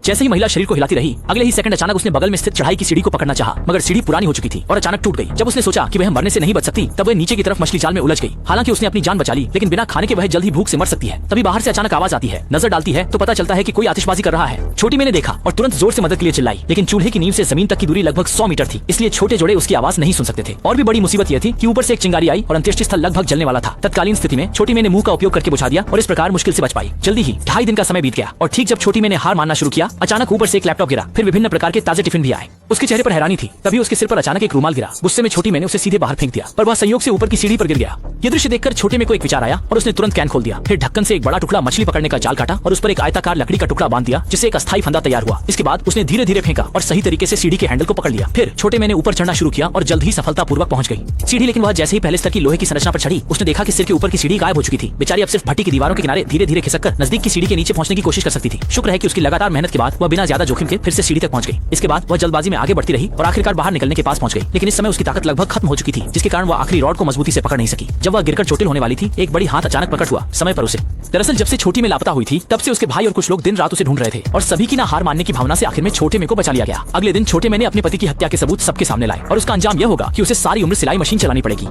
जैसे ही महिला शरीर को हिलाती रही, अगले ही सेकंड अचानक उसने बगल में स्थित चढ़ाई की सीढ़ी को पकड़ना चाहा, मगर सीढ़ी पुरानी हो चुकी थी और अचानक टूट गई। जब उसने सोचा कि वह मरने से नहीं बच सकती, तब वह नीचे की तरफ मछली जाल में उलझ गई। हालांकि उसने अपनी जान बचा ली, लेकिन बिना खाने के वह जल्द ही भूख से मर सकती है। तभी बाहर से अचानक आवाज आती है। नजर डालती है तो पता चलता है कि कोई आतिशबाजी कर रहा है। छोटी मैंने देखा और तुरंत जोर से मदद के लिए चिल्लाई, लेकिन चूल्हे की नींव से जमीन तक की दूरी लगभग 100 मीटर थी, इसलिए छोटे जोड़े उसकी आवाज नहीं सुन सकते थे। और भी बड़ी मुसीबत यह थी कि ऊपर से एक चिंगारी आई और अंत्येष्टि स्थल लगभग जलने वाला था। तत्कालीन स्थिति में छोटी मैंने मुंह का उपयोग करके बुझा दिया और इस प्रकार मुश्किल से बच पाई। जल्दी ही 2.5 दिन का समय बीत गया और ठीक जब छोटी मैंने हार मानना शुरू किया, अचानक ऊपर से एक लैपटॉप गिरा। फिर विभिन्न प्रकार के ताजे टिफिन भी आए। उसके चेहरे पर हैरानी थी। तभी उसके सिर पर अचानक एक रूमाल गिरा। गुस्से में छोटी मैंने उसे सीधे बाहर फेंक दिया, पर वह संयोग से ऊपर की सीढ़ी पर गिर गया। ये दृश्य देखकर छोटे में को एक विचार आया और उसने तुरंत कैन खोल दिया। फिर ढक्कन से एक बड़ा टुकड़ा मछली पकड़ने का जाल काटा और उस पर एक आयताकार लकड़ी का टुकड़ा बांध दिया, जिससे एक अस्थायी फंदा तैयार हुआ। इसके बाद उसने धीरे धीरे फेंका और सही तरीके से सीढ़ी के हैंडल को पकड़ लिया। फिर छोटे मैंने ऊपर चढ़ना शुरू किया और जल्द ही सफलतापूर्वक पहुंच गई सीढ़ी। लेकिन वह जैसे ही पहले स्तर की लोहे की संरचना पर चढ़ी, उसने देखा कि सिर के ऊपर की सीढ़ी गायब हो चुकी थी। बेचारी अब सिर्फ भट्टी की दीवारों के किनारे धीरे धीरे खिसककर नजदीक की सीढ़ी के नीचे पहुंचने की कोशिश कर सकती थी। शुक्र है कि उसकी लगातार मेहनत के बाद वह बिना ज्यादा जोखिम के फिर से सीढ़ी तक पहुंच गई। इसके बाद वह जल्दबाजी में आगे बढ़ती रही और आखिरकार बाहर निकलने के पास पहुंच गई। लेकिन इस समय उसकी ताकत लगभग खत्म हो चुकी थी, जिसके कारण वह आखिरी रॉड को मजबूती से पकड़ नहीं सकी। जब वह गिरकर चोटिल होने वाली थी, एक बड़ी हाथ अचानक प्रकट हुआ समय पर उसे। दरअसल जब से छोटी में लापता हुई थी, तब से उसके भाई और कुछ लोग दिन रात उसे ढूंढ रहे थे और सभी की ना हार मानने की भावना से आखिर में छोटे में को बचा लिया गया। अगले दिन छोटे में ने अपने पति की हत्या के सबूत सबके सामने लाए और उसका अंजाम यह होगा कि उसे सारी उम्र सिलाई मशीन चलानी पड़ेगी।